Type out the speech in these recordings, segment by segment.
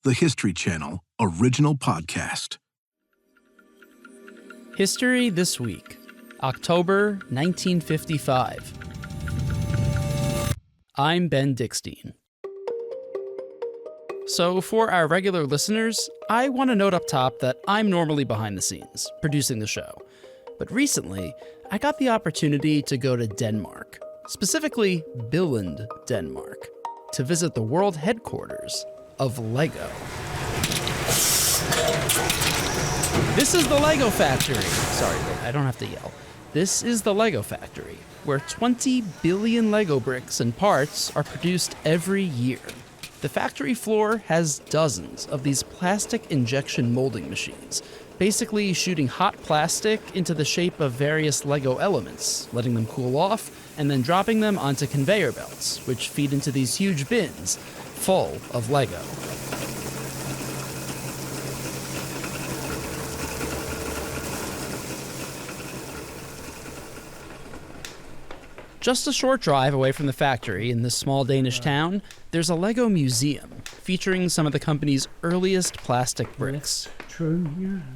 the History Channel original podcast. History This Week, October 1955. I'm Ben Dickstein. So for our regular listeners, I want to note up top that I'm normally behind the scenes, producing the show. But recently, I got the opportunity to go to Denmark, specifically Billund, Denmark, to visit the world headquarters of Lego. This is the Lego factory. Sorry, wait, I don't have to yell. This is the Lego factory, where 20 billion Lego bricks and parts are produced every year. The factory floor has dozens of these plastic injection molding machines, basically shooting hot plastic into the shape of various Lego elements, letting them cool off, and then dropping them onto conveyor belts, which feed into these huge bins full of Lego. Just a short drive away from the factory in this small Danish town, there's a Lego museum featuring some of the company's earliest plastic bricks. And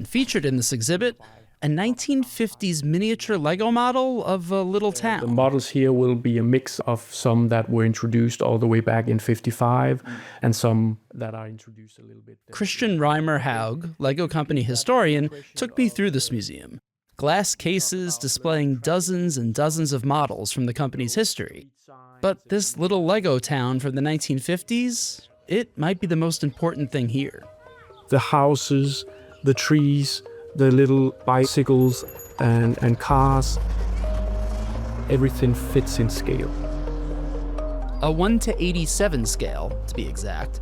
featured in this exhibit, a 1950s miniature Lego model of a little town. The models here will be a mix of some that were introduced all the way back in 55 and some that are introduced a little bit. Kristian Reimer Hauge, Lego company historian, took me through this museum. Glass cases displaying dozens and dozens of models from the company's history. But this little Lego town from the 1950s, it might be the most important thing here. The houses, the trees, the little bicycles and cars, everything fits in scale. A 1:87 scale, to be exact.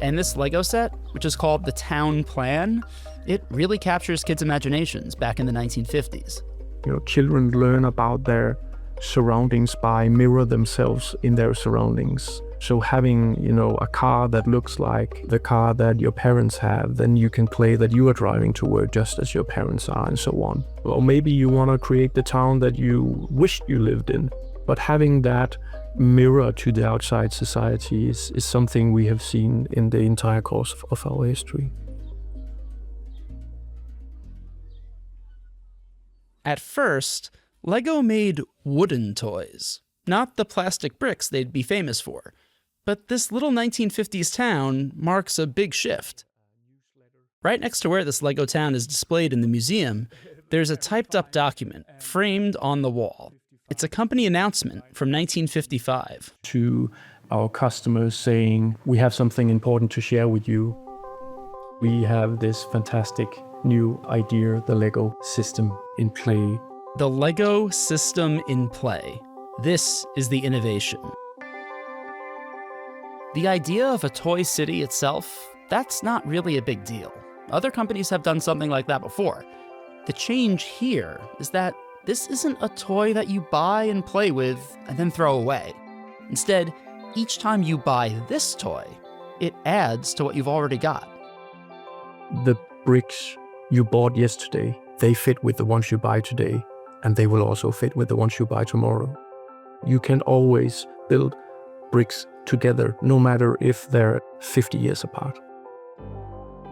And this Lego set, which is called the Town Plan, it really captures kids' imaginations back in the 1950s. Children learn about their surroundings by mirror themselves in their surroundings. So having, a car that looks like the car that your parents have, then you can play that you are driving to work just as your parents are and so on. Or maybe you want to create the town that you wished you lived in. But having that mirror to the outside society is something we have seen in the entire course of our history. At first, Lego made wooden toys, not the plastic bricks they'd be famous for. But this little 1950s town marks a big shift. Right next to where this Lego town is displayed in the museum, there's a typed-up document framed on the wall. It's a company announcement from 1955. To our customers saying, we have something important to share with you. We have this fantastic new idea, the Lego system in play. The Lego system in play. This is the innovation. The idea of a toy city itself, that's not really a big deal. Other companies have done something like that before. The change here is that this isn't a toy that you buy and play with and then throw away. Instead, each time you buy this toy, it adds to what you've already got. The bricks you bought yesterday, they fit with the ones you buy today, and they will also fit with the ones you buy tomorrow. You can always build bricks together, no matter if they're 50 years apart.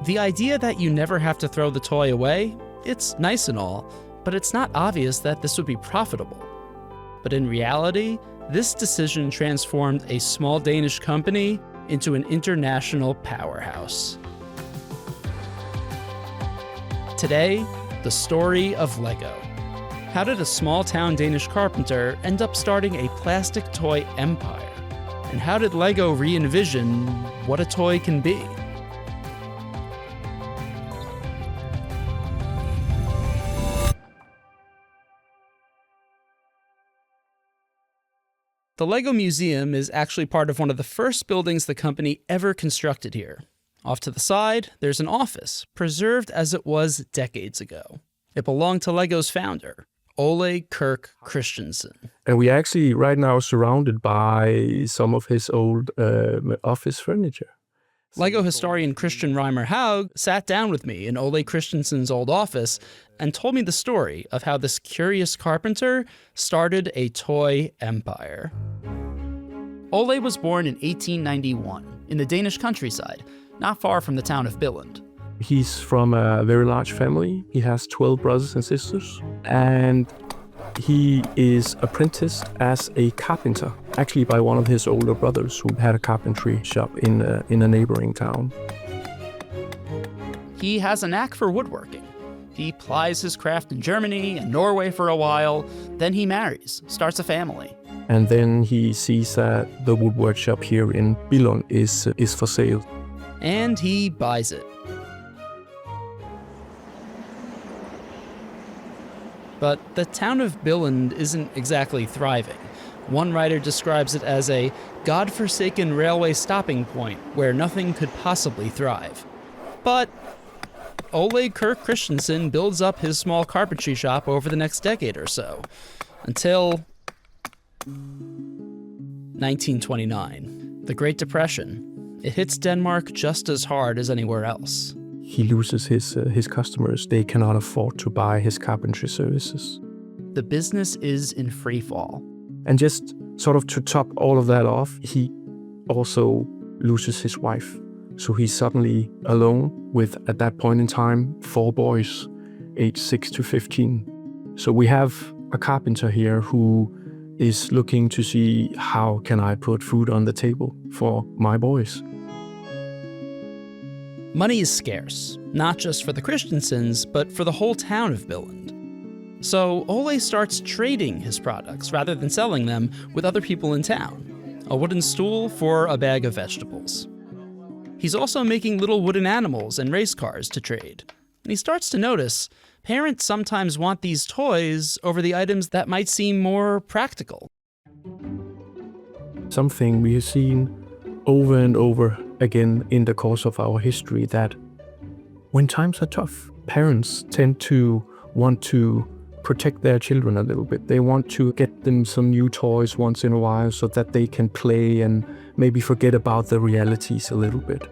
The idea that you never have to throw the toy away, it's nice and all, but it's not obvious that this would be profitable. But in reality, this decision transformed a small Danish company into an international powerhouse. Today, the story of Lego. How did a small-town Danish carpenter end up starting a plastic toy empire? And how did Lego re-envision what a toy can be? The Lego Museum is actually part of one of the first buildings the company ever constructed here. Off to the side, there's an office, preserved as it was decades ago. It belonged to Lego's founder, Ole Kirk Christensen. And we actually right now surrounded by some of his old office furniture. Lego historian Kristian Reimer Hauge sat down with me in Ole Christensen's old office and told me the story of how this curious carpenter started a toy empire. Ole was born in 1891 in the Danish countryside, not far from the town of Billund. He's from a very large family. He has 12 brothers and sisters, and he is apprenticed as a carpenter, actually by one of his older brothers who had a carpentry shop in a neighboring town. He has a knack for woodworking. He plies his craft in Germany and Norway for a while, then he marries, starts a family. And then he sees that the woodwork shop here in Billund is for sale. And he buys it. But the town of Billund isn't exactly thriving. One writer describes it as a godforsaken railway stopping point where nothing could possibly thrive. But Ole Kirk Christensen builds up his small carpentry shop over the next decade or so, until 1929, the Great Depression. It hits Denmark just as hard as anywhere else. He loses his customers. They cannot afford to buy his carpentry services. The business is in free fall. And just sort of to top all of that off, he also loses his wife. So he's suddenly alone with, at that point in time, 4 boys, aged 6 to 15. So we have a carpenter here who is looking to see how can I put food on the table for my boys. Money is scarce, not just for the Christensens, but for the whole town of Billund. So Ole starts trading his products rather than selling them with other people in town. A wooden stool for a bag of vegetables. He's also making little wooden animals and race cars to trade. And he starts to notice parents sometimes want these toys over the items that might seem more practical. Something we have seen over and over again in the course of our history, that when times are tough, parents tend to want to protect their children a little bit. They want to get them some new toys once in a while so that they can play and maybe forget about the realities a little bit.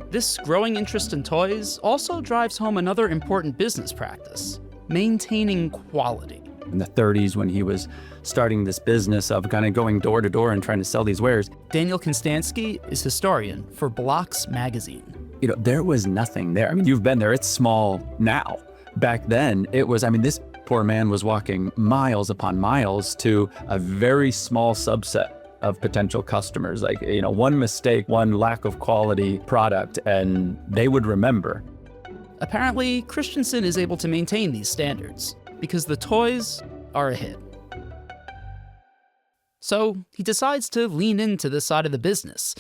This growing interest in toys also drives home another important business practice: maintaining quality. In the 30s, when he was starting this business of kind of going door to door and trying to sell these wares, Daniel Konstanski is historian for Blocks magazine. There was nothing there. I mean, you've been there, it's small now. Back then, it was, this poor man was walking miles upon miles to a very small subset of potential customers. Like, one mistake, one lack of quality product, and they would remember. Apparently, Christensen is able to maintain these standards because the toys are a hit. So he decides to lean into this side of the business,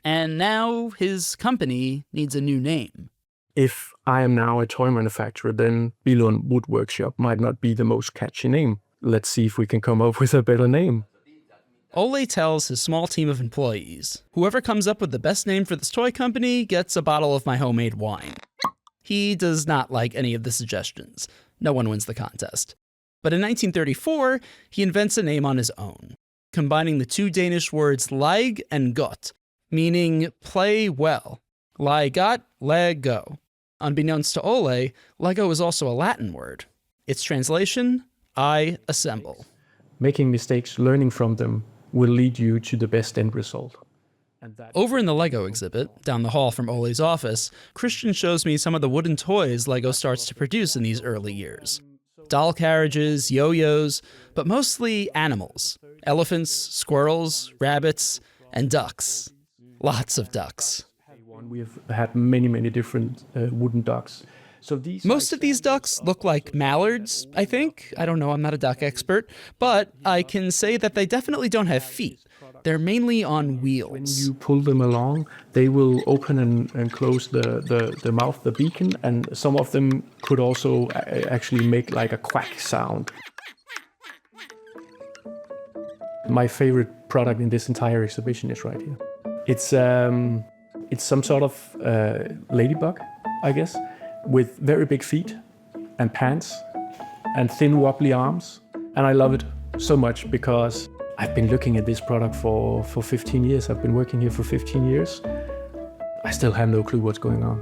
and now his company needs a new name. If I am now a toy manufacturer, then Billund Wood Workshop might not be the most catchy name. Let's see if we can come up with a better name. Ole tells his small team of employees, whoever comes up with the best name for this toy company gets a bottle of my homemade wine. He does not like any of the suggestions. No one wins the contest. But in 1934, he invents a name on his own, combining the 2 Danish words leg and godt, meaning play well. Leg godt, leg go. Unbeknownst to Ole, Lego is also a Latin word. Its translation, I assemble. Making mistakes, learning from them, will lead you to the best end result. Over in the Lego exhibit, down the hall from Ole's office, Kristian shows me some of the wooden toys Lego starts to produce in these early years. Doll carriages, yo-yos, but mostly animals. Elephants, squirrels, rabbits, and ducks. Lots of ducks. We have had many different wooden ducks. Most of these ducks look like mallards, I think. I don't know, I'm not a duck expert. But I can say that they definitely don't have feet. They're mainly on wheels. When you pull them along, they will open and close the mouth, the beacon, and some of them could also actually make like a quack sound. My favorite product in this entire exhibition is right here. It's some sort of ladybug, I guess, with very big feet and pants and thin wobbly arms. And I love it so much because I've been looking at this product for 15 years. I've been working here for 15 years. I still have no clue what's going on.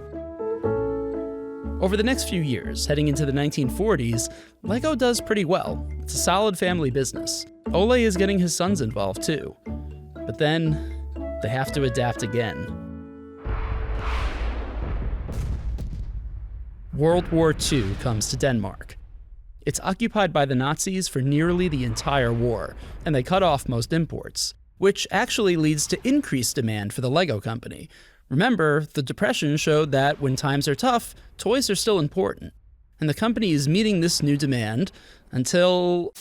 Over the next few years, heading into the 1940s, Lego does pretty well. It's a solid family business. Ole is getting his sons involved too. But then they have to adapt again. World War II comes to Denmark. It's occupied by the Nazis for nearly the entire war, and they cut off most imports, which actually leads to increased demand for the Lego company. Remember, the Depression showed that when times are tough, toys are still important. And the company is meeting this new demand until...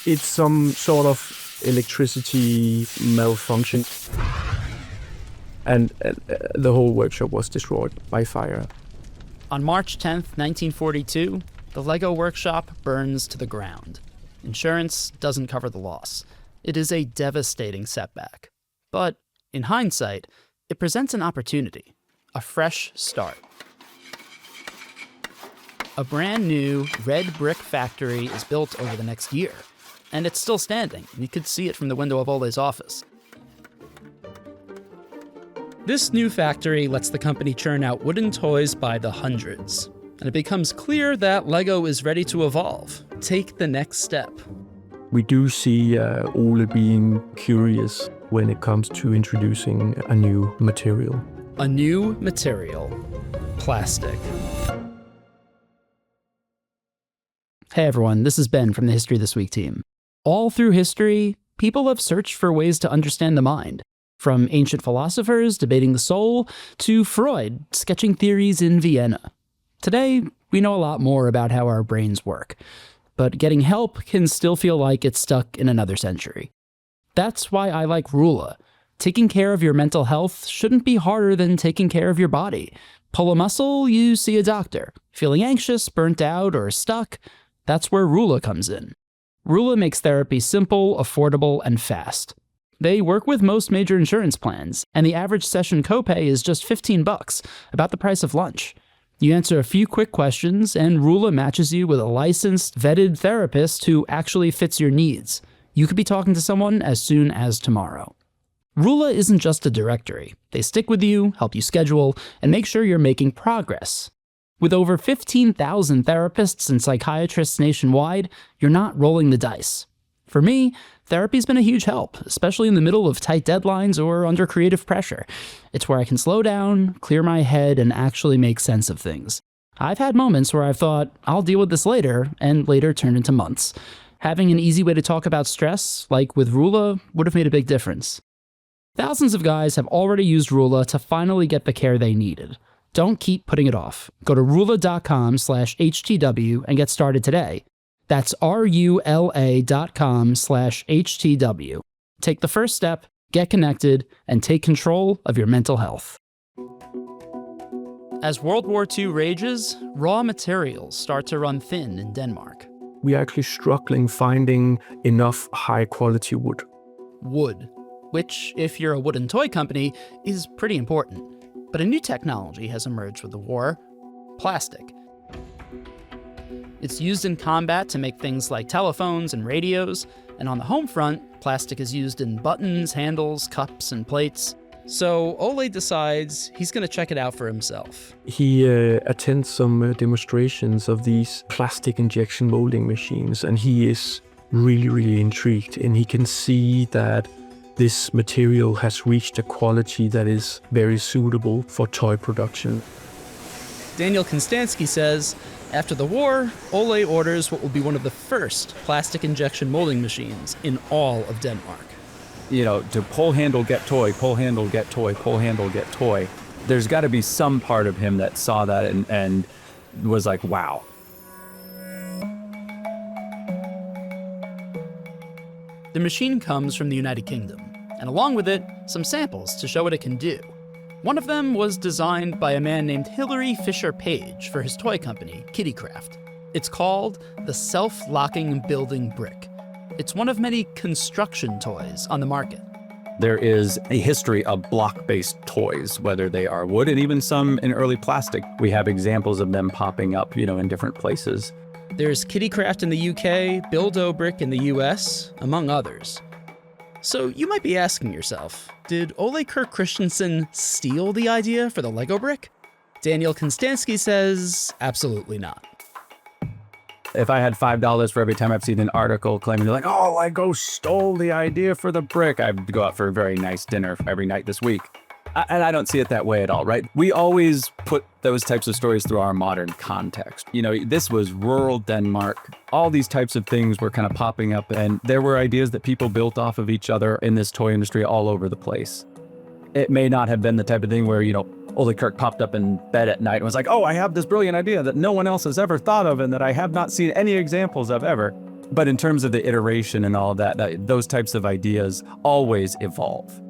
It's some sort of electricity malfunction. And the whole workshop was destroyed by fire. On March 10th, 1942, the Lego workshop burns to the ground. Insurance doesn't cover the loss. It is a devastating setback. But in hindsight, it presents an opportunity, a fresh start. A brand new red brick factory is built over the next year, and it's still standing. You could see it from the window of Ole's office. This new factory lets the company churn out wooden toys by the hundreds, and it becomes clear that Lego is ready to evolve, take the next step. We do see Ole being curious when it comes to introducing a new material. A new material, plastic. Hey everyone, this is Ben from the History This Week team. All through history, people have searched for ways to understand the mind. From ancient philosophers debating the soul, to Freud sketching theories in Vienna. Today, we know a lot more about how our brains work, but getting help can still feel like it's stuck in another century. That's why I like Rula. Taking care of your mental health shouldn't be harder than taking care of your body. Pull a muscle, you see a doctor. Feeling anxious, burnt out, or stuck, that's where Rula comes in. Rula makes therapy simple, affordable, and fast. They work with most major insurance plans, and the average session copay is just $15, about the price of lunch. You answer a few quick questions, and Rula matches you with a licensed, vetted therapist who actually fits your needs. You could be talking to someone as soon as tomorrow. Rula isn't just a directory. They stick with you, help you schedule, and make sure you're making progress. With over 15,000 therapists and psychiatrists nationwide, you're not rolling the dice. For me, therapy's been a huge help, especially in the middle of tight deadlines or under creative pressure. It's where I can slow down, clear my head, and actually make sense of things. I've had moments where I've thought, I'll deal with this later, and later turned into months. Having an easy way to talk about stress, like with Rula, would have made a big difference. Thousands of guys have already used Rula to finally get the care they needed. Don't keep putting it off. Go to rula.com/HTW and get started today. That's RULA.com/HTW. Take the first step, get connected, and take control of your mental health. As World War II rages, raw materials start to run thin in Denmark. We are actually struggling finding enough high-quality wood. Wood, which, if you're a wooden toy company, is pretty important. But a new technology has emerged with the war: plastic. It's used in combat to make things like telephones and radios, and on the home front, plastic is used in buttons, handles, cups, and plates. So Ole decides he's going to check it out for himself. He attends some demonstrations of these plastic injection molding machines, and he is really, really intrigued, and he can see that this material has reached a quality that is very suitable for toy production. Daniel Konstanski says, after the war, Ole orders what will be one of the first plastic injection molding machines in all of Denmark. You know, to pull handle, get toy, pull handle, get toy, pull handle, get toy. There's got to be some part of him that saw that and was like, wow. The machine comes from the United Kingdom, and along with it, some samples to show what it can do. One of them was designed by a man named Hilary Fisher Page for his toy company, Kittycraft. It's called the Self-Locking Building Brick. It's one of many construction toys on the market. There is a history of block-based toys, whether they are wood and even some in early plastic. We have examples of them popping up, in different places. There's Kittycraft in the UK, Build-O-Brick in the US, among others. So you might be asking yourself, did Ole Kirk Christensen steal the idea for the Lego brick? Daniel Konstanski says absolutely not. If I had $5 for every time I've seen an article claiming like, oh, Lego stole the idea for the brick, I'd go out for a very nice dinner every night this week. And I don't see it that way at all, right? We always put those types of stories through our modern context. You know, this was rural Denmark. All these types of things were kind of popping up, and there were ideas that people built off of each other in this toy industry all over the place. It may not have been the type of thing where, you know, Ole Kirk popped up in bed at night and was like, oh, I have this brilliant idea that no one else has ever thought of and that I have not seen any examples of ever. But in terms of the iteration and all that, those types of ideas always evolve.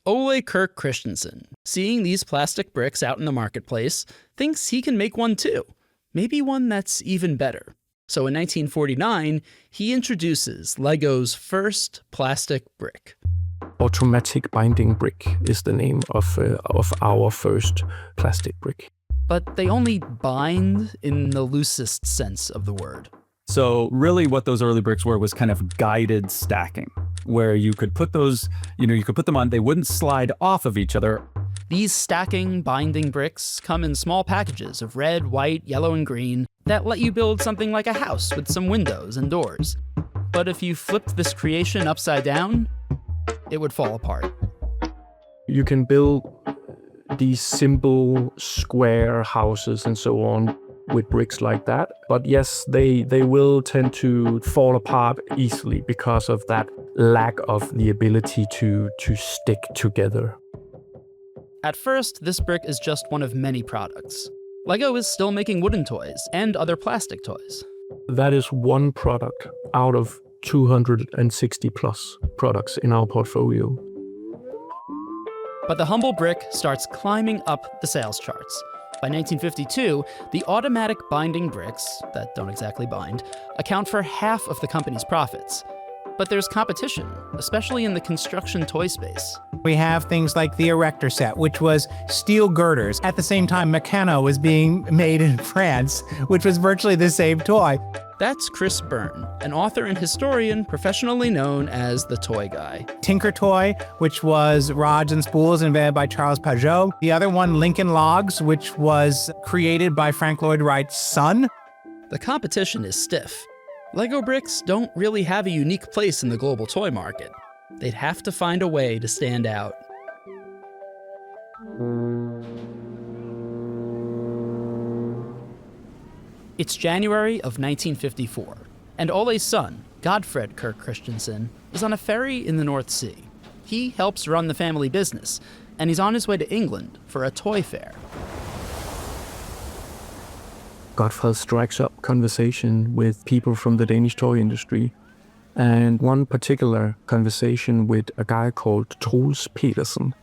Ole Kirk Christensen, seeing these plastic bricks out in the marketplace, thinks he can make one too. Maybe one that's even better. So in 1949, he introduces Lego's first plastic brick. Automatic binding brick is the name of our first plastic brick. But they only bind in the loosest sense of the word. So really what those early bricks were was kind of guided stacking, where you could put those, you could put them on, they wouldn't slide off of each other. These stacking, binding bricks come in small packages of red, white, yellow, and green that let you build something like a house with some windows and doors. But if you flipped this creation upside down, it would fall apart. You can build these simple square houses and so on with bricks like that. But yes, they will tend to fall apart easily because of that lack of the ability to stick together. At first, this brick is just one of many products. Lego is still making wooden toys and other plastic toys. That is one product out of 260 plus products in our portfolio. But the humble brick starts climbing up the sales charts. By 1952, the automatic binding bricks, that don't exactly bind, account for half of the company's profits. But there's competition, especially in the construction toy space. We have things like the Erector set, which was steel girders. At the same time, Meccano was being made in France, which was virtually the same toy. That's Chris Byrne, an author and historian professionally known as the Toy Guy. Tinker Toy, which was rods and spools invented by Charles Pajot. The other one, Lincoln Logs, which was created by Frank Lloyd Wright's son. The competition is stiff. Lego bricks don't really have a unique place in the global toy market. They'd have to find a way to stand out. It's January of 1954, and Ole's son, Godfred Kirk Christensen, is on a ferry in the North Sea. He helps run the family business, and he's on his way to England for a toy fair. Godfred strikes up conversation with people from the Danish toy industry, and one particular conversation with a guy called Troels Petersen.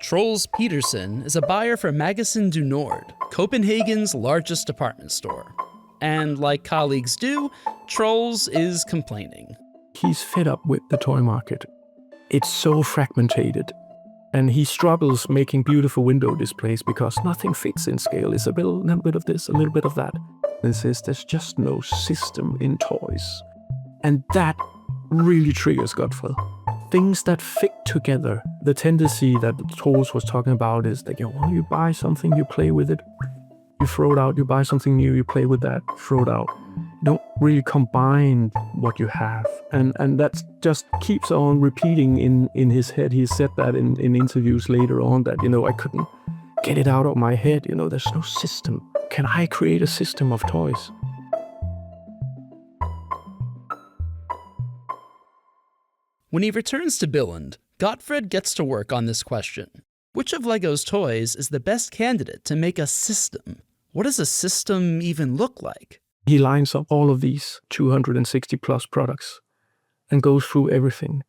Troels Petersen is a buyer for Magasin du Nord, Copenhagen's largest department store. And like colleagues do, Troels is complaining. He's fed up with the toy market. It's so fragmented. And he struggles making beautiful window displays because nothing fits in scale. It's a little bit of this, a little bit of that. And says there's just no system in toys. And that really triggers Godfred. Things that fit together. The tendency that Troels was talking about is that you buy something, you play with it, you throw it out, you buy something new, you play with that, throw it out. You don't really combine what you have. And that just keeps on repeating in his head. He said that in interviews later on that, I couldn't get it out of my head. There's no system. Can I create a system of toys? When he returns to Billund, Godfred gets to work on this question. Which of Lego's toys is the best candidate to make a system? What does a system even look like? He lines up all of these 260 plus products and goes through everything.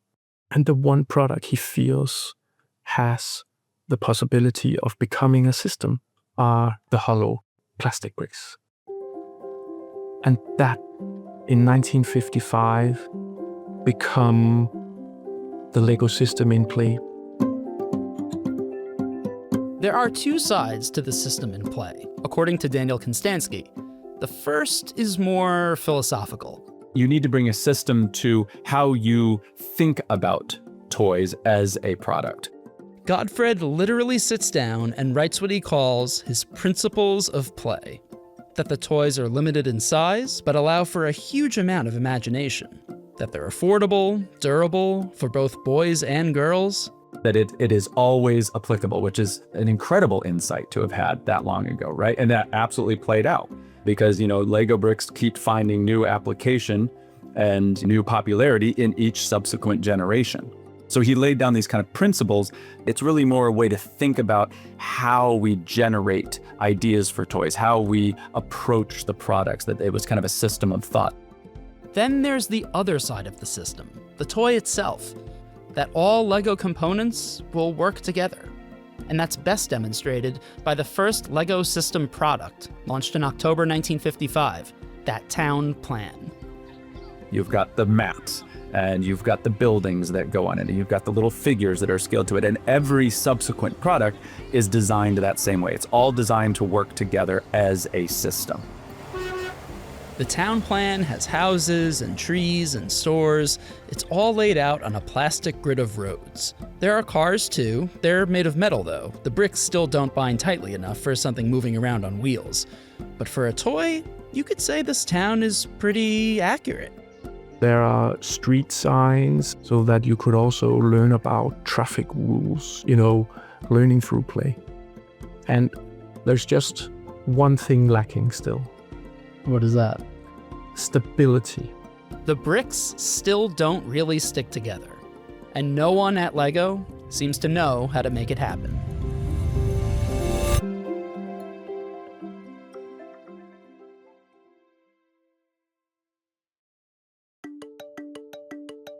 And the one product he feels has the possibility of becoming a system are the hollow plastic bricks. And that, in 1955, become the Lego system in play. There are two sides to the system in play, according to Daniel Konstanski. The first is more philosophical. You need to bring a system to how you think about toys as a product. Godfred literally sits down and writes what he calls his principles of play. That the toys are limited in size, but allow for a huge amount of imagination. That they're affordable, durable, for both boys and girls. That it is always applicable, which is an incredible insight to have had that long ago, right? And that absolutely played out because, Lego bricks keep finding new application and new popularity in each subsequent generation. So he laid down these kind of principles. It's really more a way to think about how we generate ideas for toys, how we approach the products, that it was kind of a system of thought. Then there's the other side of the system, the toy itself, that all Lego components will work together. And that's best demonstrated by the first Lego system product, launched in October 1955, that town plan. You've got the maps, and you've got the buildings that go on it, and you've got the little figures that are scaled to it, and every subsequent product is designed that same way. It's all designed to work together as a system. The town plan has houses and trees and stores. It's all laid out on a plastic grid of roads. There are cars too. They're made of metal though. The bricks still don't bind tightly enough for something moving around on wheels. But for a toy, you could say this town is pretty accurate. There are street signs so that you could also learn about traffic rules, learning through play. And there's just one thing lacking still. What is that? Stability. The bricks still don't really stick together. And no one at Lego seems to know how to make it happen.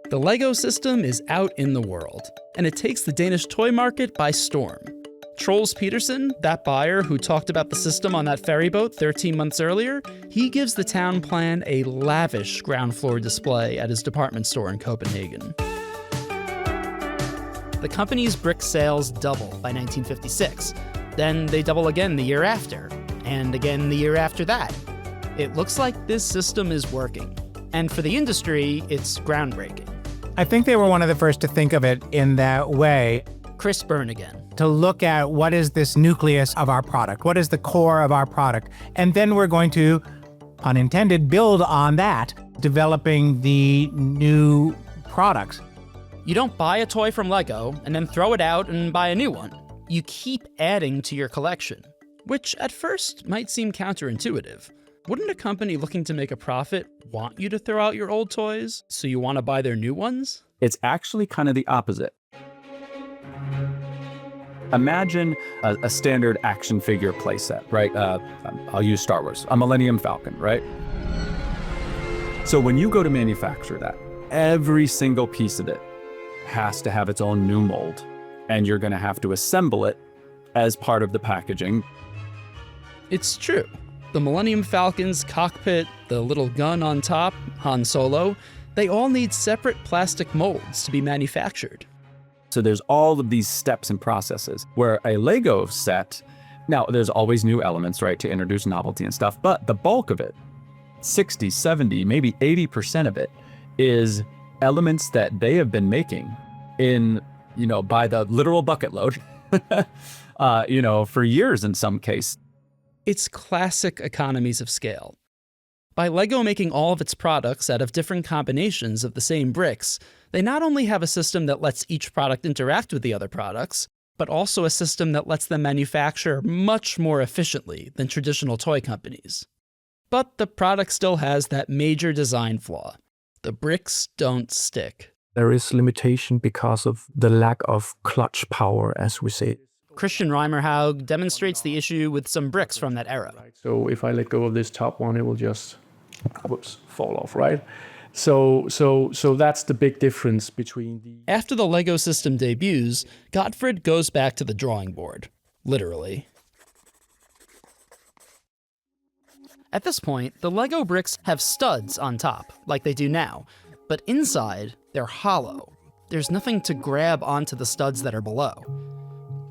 The Lego system is out in the world, and it takes the Danish toy market by storm. Troels Petersen, that buyer who talked about the system on that ferry boat 13 months earlier, he gives the town plan a lavish ground floor display at his department store in Copenhagen. The company's brick sales double by 1956. Then they double again the year after, and again the year after that. It looks like this system is working. And for the industry, it's groundbreaking. I think they were one of the first to think of it in that way. Chris Byrne again. To look at what is this nucleus of our product? What is the core of our product? And then we're going to, pun intended, build on that, developing the new products. You don't buy a toy from Lego and then throw it out and buy a new one. You keep adding to your collection, which at first might seem counterintuitive. Wouldn't a company looking to make a profit want you to throw out your old toys, so you want to buy their new ones? It's actually kind of the opposite. Imagine a standard action figure playset, right? I'll use Star Wars, a Millennium Falcon, right? So when you go to manufacture that, every single piece of it has to have its own new mold, and you're going to have to assemble it as part of the packaging. It's true. The Millennium Falcon's cockpit, the little gun on top, Han Solo, they all need separate plastic molds to be manufactured. So there's all of these steps and processes where a Lego set, now there's always new elements, right, to introduce novelty and stuff, but the bulk of it, 60, 70, maybe 80% of it is elements that they have been making in, by the literal bucket load, for years in some case. It's classic economies of scale. By Lego making all of its products out of different combinations of the same bricks, they not only have a system that lets each product interact with the other products, but also a system that lets them manufacture much more efficiently than traditional toy companies. But the product still has that major design flaw. The bricks don't stick. There is limitation because of the lack of clutch power, as we say. Kristian Reimer Hauge demonstrates the issue with some bricks from that era. So if I let go of this top one, it will just, fall off, right? So that's the big difference between the... After the Lego system debuts, Godfred goes back to the drawing board, literally. At this point, the Lego bricks have studs on top, like they do now, but inside, they're hollow. There's nothing to grab onto the studs that are below.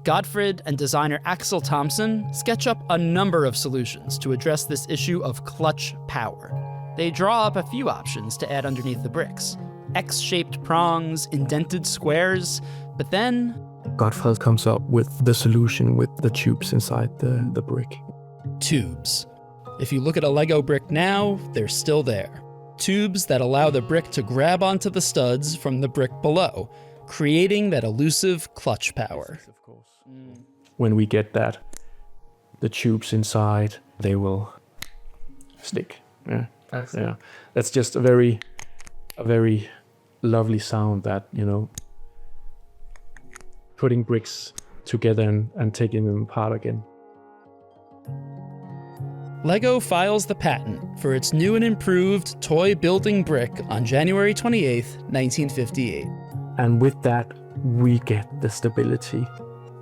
Godfred and designer Axel Thomsen sketch up a number of solutions to address this issue of clutch power. They draw up a few options to add underneath the bricks. X-shaped prongs, indented squares, but then Godfred comes up with the solution with the tubes inside the brick. Tubes. If you look at a Lego brick now, they're still there. Tubes that allow the brick to grab onto the studs from the brick below, creating that elusive clutch power. When we get the tubes inside, they will stick. Yeah. Yeah. That's just a very lovely sound that, putting bricks together and taking them apart again. Lego files the patent for its new and improved toy building brick on January 28th, 1958. And with that, we get the stability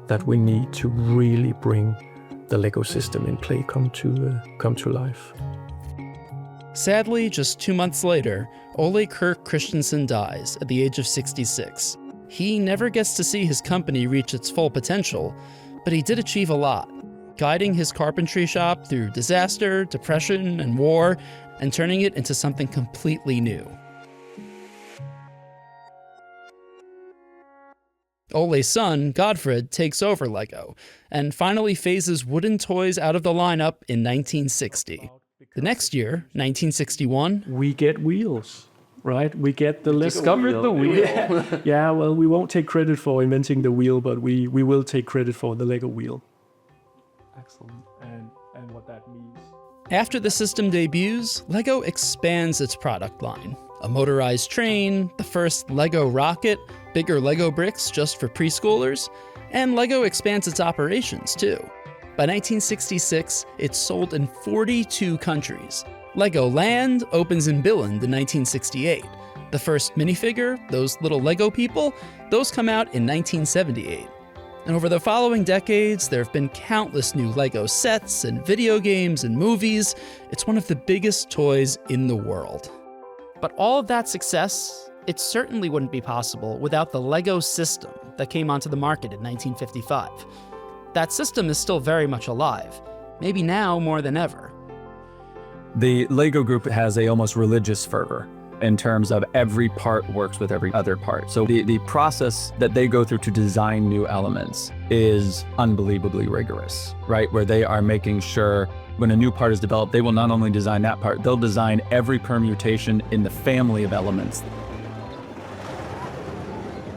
that we need to really bring the Lego system in play come to life. Sadly, just 2 months later, Ole Kirk Christensen dies at the age of 66. He never gets to see his company reach its full potential, but he did achieve a lot, guiding his carpentry shop through disaster, depression, and war, and turning it into something completely new. Ole's son, Godfred, takes over Lego, and finally phases wooden toys out of the lineup in 1960. The next year, 1961, we get wheels, right? We get the Lego Discovered the wheel. Yeah, well, we won't take credit for inventing the wheel, but we will take credit for the Lego wheel. Excellent. And what that means. After the system debuts, Lego expands its product line. A motorized train, the first Lego rocket, bigger Lego bricks just for preschoolers, and Lego expands its operations too. By 1966, it's sold in 42 countries. Lego Land opens in Billund in 1968. The first minifigure, those little Lego people, those come out in 1978. And over the following decades, there have been countless new Lego sets and video games and movies. It's one of the biggest toys in the world. But all of that success, it certainly wouldn't be possible without the Lego system that came onto the market in 1955. That system is still very much alive, maybe now more than ever. The Lego group has a almost religious fervor in terms of every part works with every other part. So the process that they go through to design new elements is unbelievably rigorous, right? Where they are making sure when a new part is developed, they will not only design that part, they'll design every permutation in the family of elements.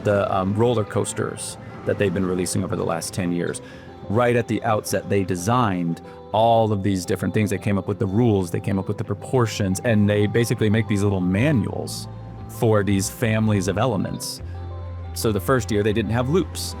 The roller coasters that they've been releasing over the last 10 years. Right at the outset, they designed all of these different things. They came up with the rules, they came up with the proportions, and they basically make these little manuals for these families of elements. So the first year they didn't have loops,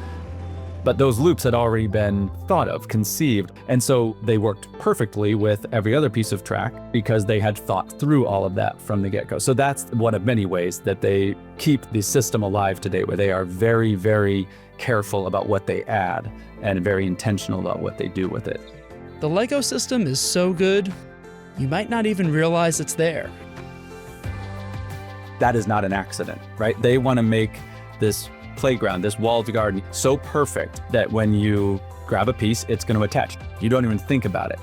but those loops had already been thought of, conceived, and so they worked perfectly with every other piece of track because they had thought through all of that from the get-go. So that's one of many ways that they keep the system alive today, where they are very, very careful about what they add and very intentional about what they do with it. The Lego system is so good, you might not even realize it's there. That is not an accident, right? They want to make this playground, this walled garden, so perfect that when you grab a piece, it's going to attach. You don't even think about it.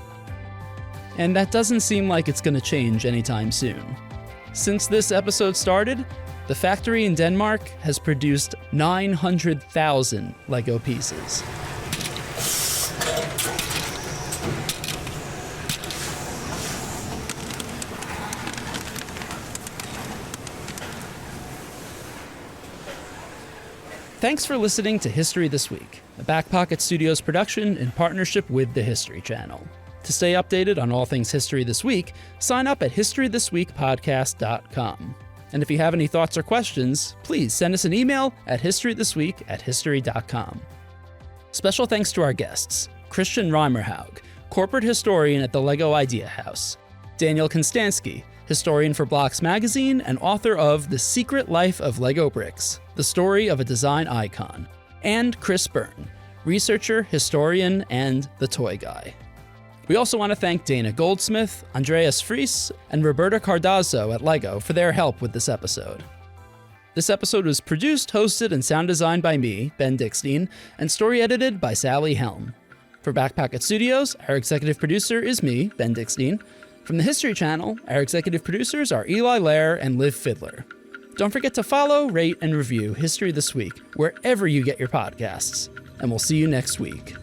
And that doesn't seem like it's going to change anytime soon. Since this episode started, the factory in Denmark has produced 900,000 Lego pieces. Thanks for listening to History This Week, a Back Pocket Studios production in partnership with the History Channel. To stay updated on all things History This Week, sign up at historythisweekpodcast.com. And if you have any thoughts or questions, please send us an email at historythisweek@history.com. Special thanks to our guests, Kristian Reimer Hauge, corporate historian at the Lego Idea House, Daniel Konstanski, historian for Blocks Magazine and author of The Secret Life of Lego Bricks, the story of a design icon, and Chris Byrne, researcher, historian, and the toy guy. We also want to thank Dana Goldsmith, Andreas Fries, and Roberta Cardazzo at Lego for their help with this episode. This episode was produced, hosted, and sound designed by me, Ben Dickstein, and story edited by Sally Helm. For Backpocket Studios, our executive producer is me, Ben Dickstein. From the History Channel, our executive producers are Eli Lair and Liv Fiddler. Don't forget to follow, rate, and review History This Week wherever you get your podcasts. And we'll see you next week.